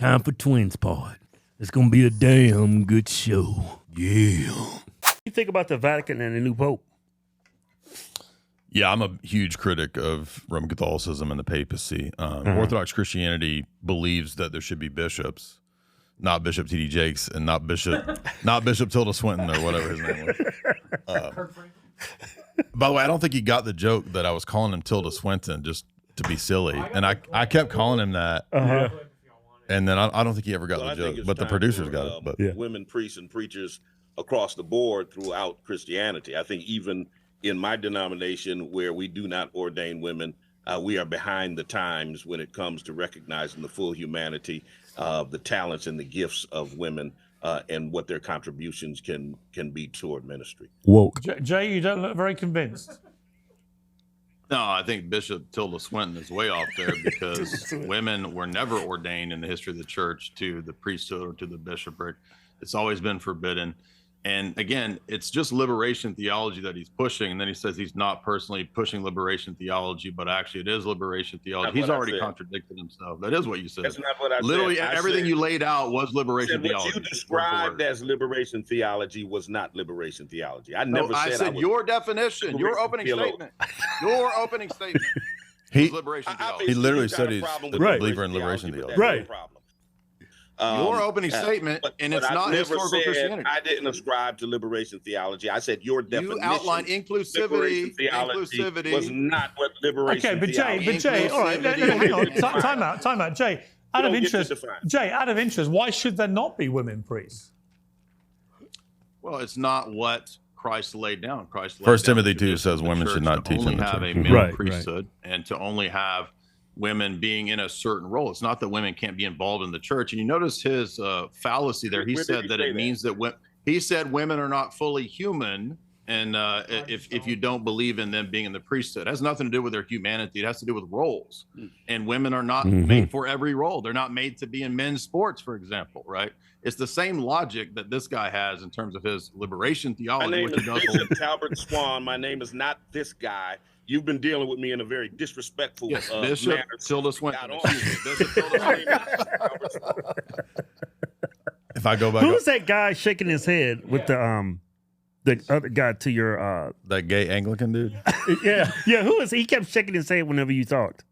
Time for Twins Pod. It's going to be a damn good show. Yeah. What do you think about the Vatican and the new Pope? Yeah, I'm a huge critic of Roman Catholicism and the papacy. Orthodox Christianity believes that there should be bishops, not Bishop T.D. Jakes and not Bishop Tilda Swinton or whatever his name was. By the way, I don't think he got the joke that I was calling him Tilda Swinton just to be silly, and I kept calling him that. And then I don't think he ever got the joke, but the producers got it. But women priests and preachers across the board throughout Christianity. I think even in my denomination, where we do not ordain women, we are behind the times when it comes to recognizing the full humanity of the talents and the gifts of women and what their contributions can be toward ministry. Woke. Jay, you don't look very convinced. No, I think Bishop Tilda Swinton is way off there because women were never ordained in the history of the church to the priesthood or to the bishopric. It's always been forbidden. And again, it's just liberation theology that he's pushing. And then he says he's not personally pushing liberation theology, but actually it is liberation theology. He's already contradicted himself. That is what you said. That's not what I said. Literally everything you laid out was liberation theology. What you described as liberation theology was not liberation theology. I never said I said your definition, your opening statement. Your opening statement. He liberation theology. He literally said he's a believer in liberation theology. Right. Your opening statement, and it's not historical Christianity. I didn't ascribe to liberation theology. I say your definition. You outlined inclusivity. Inclusivity was not what liberation. Okay, but Jay, all right, hang on, time out, Jay. Out of interest, why should there not be women priests? Well, it's not what Christ laid down. First Timothy 2 says women should not teach in the have church. a male priesthood and to only have women being in a certain role. It's not that women can't be involved in the church. And you notice his fallacy there. He said that it means that he said women are not fully human. And if you don't believe in them being in the priesthood, it has nothing to do with their humanity. It has to do with roles. And women are not made for every role. They're not made to be in men's sports, for example, right? It's the same logic that this guy has in terms of his liberation theology. My name is Bishop Talbert Swan. My name is not this guy. You've been dealing with me in a very disrespectful Bishop manner. Tilda Swinton. If I go back, Who's that guy shaking his head with the other guy to your that gay Anglican dude, yeah, who is he? Kept shaking his head whenever you talked.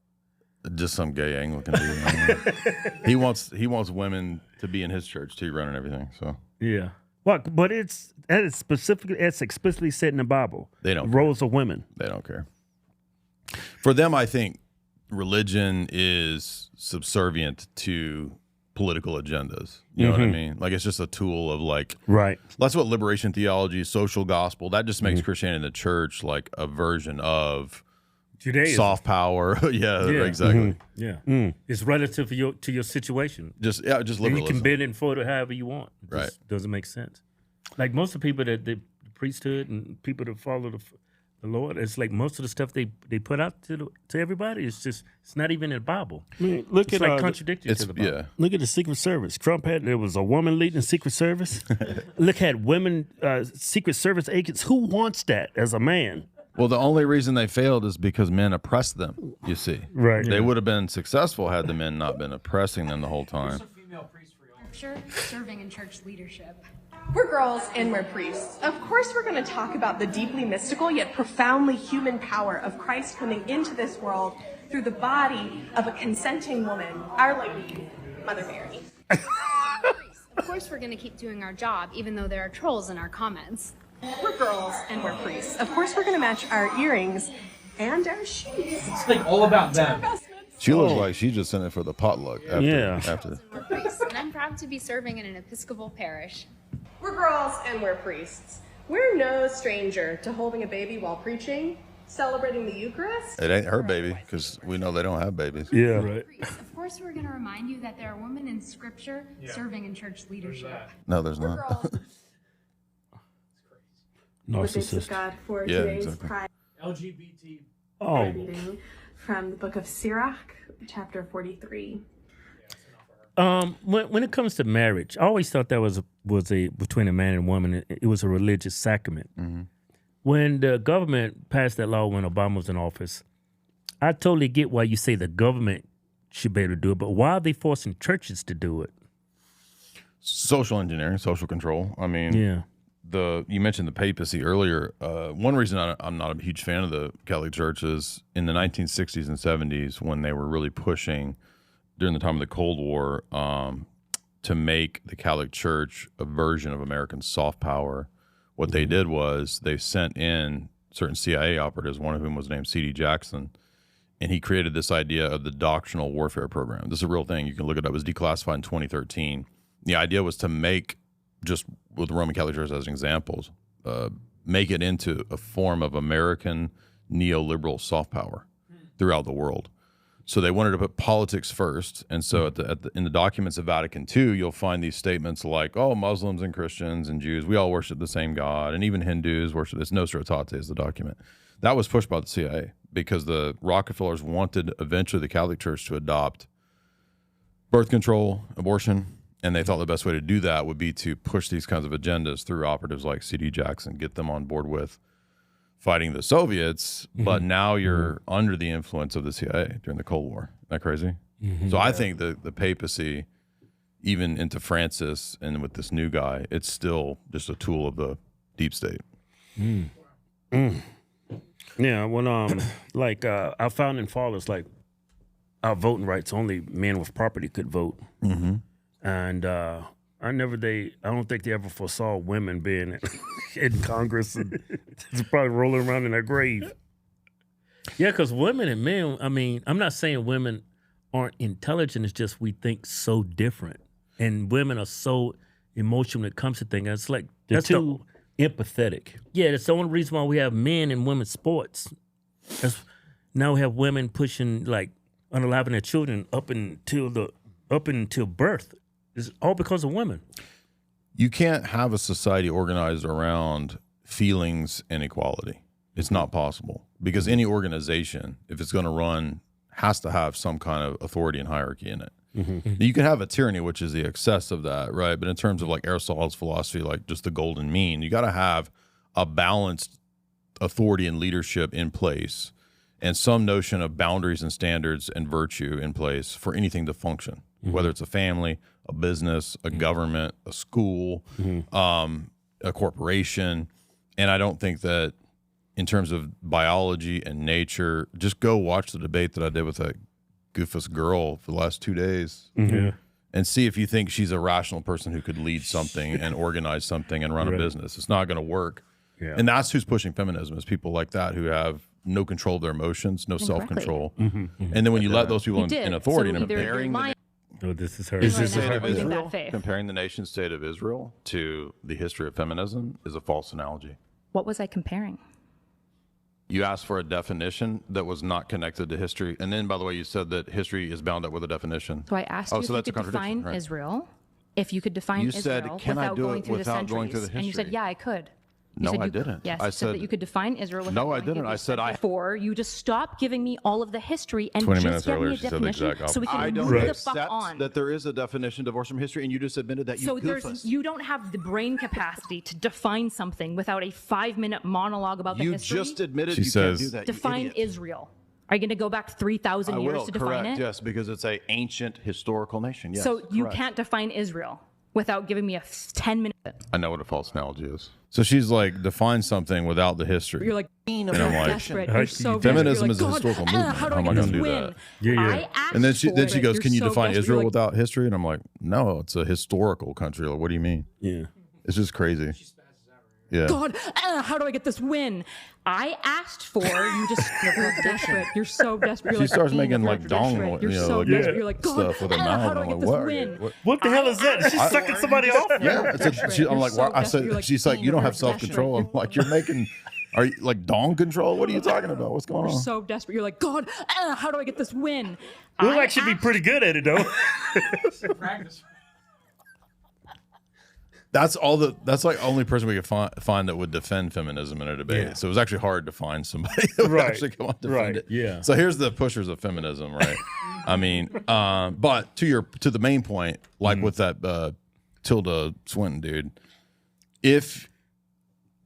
just some gay Anglican dude. he wants women to be in his church too, running everything. So yeah, but it's explicitly said in the Bible. They don't roles of women. They don't care. For them, I think religion is subservient to political agendas. You know what I mean? Like it's just a tool of like, right. That's what liberation theology, social gospel, that just makes Christianity in the church like a version of Judaism. Soft power. yeah, exactly. Yeah. It's relative to your situation. Just liberalism. You can bend and fold it however you want. It right. Doesn't make sense. Like most of the people that the priesthood and people that follow the Lord, it's like most of the stuff they put out to everybody. It's not even in the Bible. I mean, look it's at like contradictory to the Bible. Yeah. Look at the Secret Service. Trump there was a woman leading the Secret Service. Look at women Secret Service agents. Who wants that as a man? Well, the only reason they failed is because men oppressed them, you see. Right. They would have been successful had the men not been oppressing them the whole time. Serving in church leadership. We're girls and we're priests. Of course, we're going to talk about the deeply mystical yet profoundly human power of Christ coming into this world through the body of a consenting woman, Our Lady, Mother Mary. Of course, we're going to keep doing our job, even though there are trolls in our comments. We're girls and we're priests. Of course, we're going to match our earrings and our shoes. It's like all about them. She looks like she's just in it for the potluck. After. We're priests, and I'm proud to be serving in an Episcopal parish. We're girls and we're priests. We're no stranger to holding a baby while preaching, celebrating the Eucharist. It ain't her baby, because we know they don't have babies. Yeah, right. Of course, we're going to remind you that there are women in Scripture serving in church leadership. No, there's not. Narcissist. God for yeah, today's exactly. pride. LGBT. Reading from the book of Sirach, chapter 43. When it comes to marriage, I always thought that was a between a man and woman. It was a religious sacrament. When the government passed that law when Obama was in office, I totally get why you say the government should be able to do it. But why are they forcing churches to do it? Social engineering, social control. I mean, Yeah. you mentioned the papacy earlier. One reason I'm not a huge fan of the Catholic Church is in the 1960s and 70s when they were really pushing during the time of the Cold War to make the Catholic Church a version of American soft power. What they did was they sent in certain CIA operatives, one of whom was named C.D. Jackson, and he created this idea of the doctrinal warfare program. This is a real thing. You can look it up. It was declassified in 2013. The idea was to make, just with the Roman Catholic Church as an example, make it into a form of American neoliberal soft power throughout the world. So they wanted to put politics first. And so in the documents of Vatican II, you'll find these statements like, oh, Muslims and Christians and Jews, we all worship the same God. And even Hindus worship this. Nostra Aetate is the document. That was pushed by the CIA because the Rockefellers wanted eventually the Catholic Church to adopt birth control, abortion. And they thought the best way to do that would be to push these kinds of agendas through operatives like C.D. Jackson, get them on board with fighting the Soviets. But now you're under the influence of the CIA during the Cold War. Isn't that crazy? So I think the papacy, even into Francis and with this new guy, it's still just a tool of the deep state. Yeah, when our founding fathers, like our voting rights, only men with property could vote. And I don't think they ever foresaw women being in Congress and probably rolling around in their grave. Yeah, because women and men, I mean, I'm not saying women aren't intelligent. It's just we think so different. And women are so emotional when it comes to things. It's like They're that's too empathetic. Yeah, that's the only reason why we have men in women's sports. Now we have women pushing, like, unaliving their children up until birth. It's all because of women. You can't have a society organized around feelings and equality. It's not possible because any organization, if it's going to run, has to have some kind of authority and hierarchy in it. You can have a tyranny, which is the excess of that, right? But in terms of like Aristotle's philosophy, like just the golden mean, you got to have a balanced authority and leadership in place and some notion of boundaries and standards and virtue in place for anything to function, whether it's a family, a business, a government, a school, a corporation. And I don't think that in terms of biology and nature, just go watch the debate that I did with that goofus girl for the last 2 days and see if you think she's a rational person who could lead something and organize something and run a business. It's not going to work. Yeah. And that's who's pushing feminism, is people like that who have no control of their emotions, no self-control. And then when you let those people in authority and comparing this is her. Is this state of Israel? Comparing the nation state of Israel to the history of feminism is a false analogy. What was I comparing? You asked for a definition that was not connected to history. And then, by the way, you said that history is bound up with a definition. So I asked you if you could define Israel. If you could define Israel without going through the centuries. And you said, yeah, I could. No, I didn't. Yes, I said that you could define Israel without I didn't. I said before you just stop giving me all of the history and just give me a definition so we can move the fuck on. That there is a definition divorced from history, and you just admitted that. So you don't have the brain capacity to define something without a 5-minute monologue about the history. You just admitted you can't do that. Define Israel. Are you going to go back 3,000 years to define it? Yes, because it's an ancient historical nation. Yes, so you can't define Israel without giving me a 10-minute. I know what a false analogy is. So she's like, define something without the history. You're like, and I'm like, desperate. You're so feminism is a historical movement. How am I going to do that? Yeah. And then she goes, can you define Israel without history? And I'm like, no, it's a historical country. Like, what do you mean? Yeah. It's just crazy. Yeah. God, how do I get this win? I asked for you. Just you're desperate. You're so desperate. She starts making like dong, you're so desperate. You're like, God, stuff with her mouth. How do I get this win? What the hell is that? She's sucking somebody off. Yeah. I'm like, why? I said, she's like, you don't have self control. I'm like, you're making. Are you like dong control? What are you talking about? What's going on? You're so desperate. You're like, God, how do I get this win? We might actually be pretty good at it though. That's like only person we could find that would defend feminism in a debate. Yeah. So it was actually hard to find somebody that would actually come on defend it. Yeah. So here's the pushers of feminism, right? I mean, but to the main point, like with that Tilda Swinton dude, if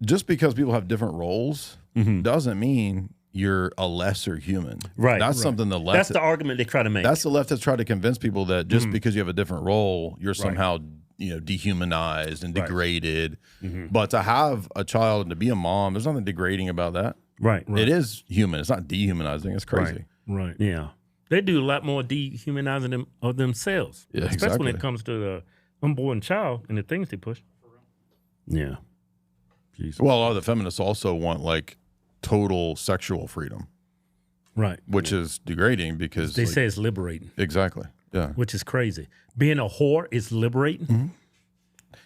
just because people have different roles doesn't mean you're a lesser human. Right. That's something the left. That's the argument they try to make. That's the left has tried to convince people that just because you have a different role, you're somehow dehumanized and degraded. But to have a child and to be a mom, there's nothing degrading about that. Right. It is human. It's not dehumanizing. It's crazy. Right. Yeah. They do a lot more dehumanizing of themselves. Yeah, especially when exactly. it comes to the unborn child and the things they push. Yeah. Jesus. Well, a lot of the feminists also want like total sexual freedom, Right. which is degrading because They say it's liberating, exactly. Yeah. which is crazy. Being a whore is liberating.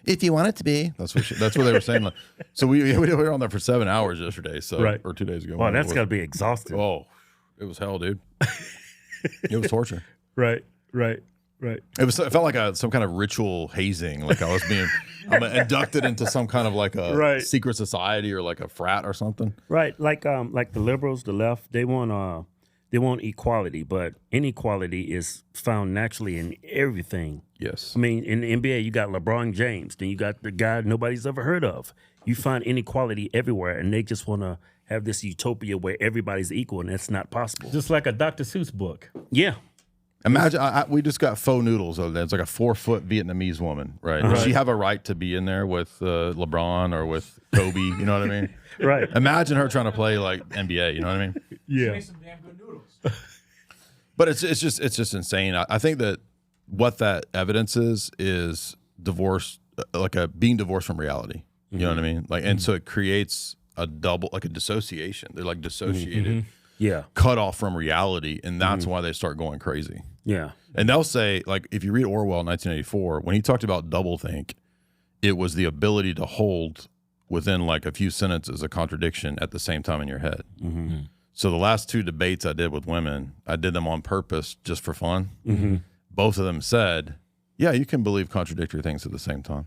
If you want it to be, that's what they were saying. Like, so we were on there for 7 hours yesterday, or 2 days ago. Wow, that's got to be exhausting. Oh, it was hell, dude. It was torture. Right. It felt like some kind of ritual hazing. Like I'm inducted into some kind of like a secret society or like a frat or something. Right. Like the liberals, the left, they want equality, but inequality is found naturally in everything. Yes. I mean, in the NBA, you got LeBron James, then you got the guy nobody's ever heard of. You find inequality everywhere, and they just want to have this utopia where everybody's equal, and that's not possible. Just like a Dr. Seuss book. Yeah. Imagine we just got faux noodles over there. It's like a 4-foot Vietnamese woman, right? Does she have a right to be in there with LeBron or with Kobe? You know what I mean? Right. Imagine her trying to play like NBA. You know what I mean? Yeah. Make some damn good noodles. But it's just insane. I think that what that evidence is divorce, like being divorced from reality. You know what I mean? Like, and so it creates a dissociation. They're like dissociated, cut off from reality, and that's why they start going crazy. Yeah. And they'll say, like, if you read Orwell in 1984, when he talked about doublethink, it was the ability to hold within like a few sentences a contradiction at the same time in your head. So the last 2 debates I did with women, I did them on purpose just for fun. Both of them said, yeah, you can believe contradictory things at the same time.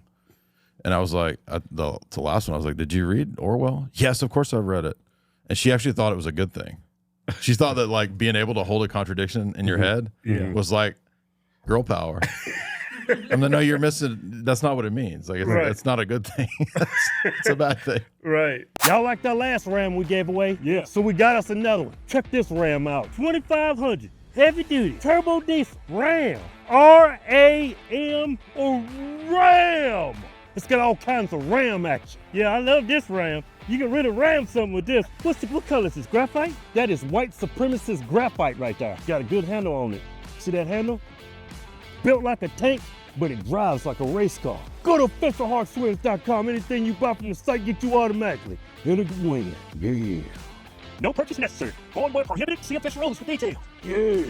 And I was like, the last one, I was like, did you read Orwell? Yes, of course I've read it. And she actually thought it was a good thing. She thought that like being able to hold a contradiction in your head was like girl power. I'm like, no, you're missing. That's not what it means. Like, it's not a good thing. It's a bad thing. Right. Y'all like that last Ram we gave away? Yeah. So we got us another one. Check this Ram out. 2500 heavy duty turbo diesel Ram. R-A-M or Ram. It's got all kinds of Ram action. Yeah, I love this Ram. You can really ram something with this. What color is this, graphite? That is white supremacist graphite right there. Got a good handle on it. See that handle? Built like a tank, but it drives like a race car. Go to officialhardswings.com. Anything you buy from the site get you automatically in a win. Yeah. No purchase necessary. Going where prohibited. See official rules for details. Yeah.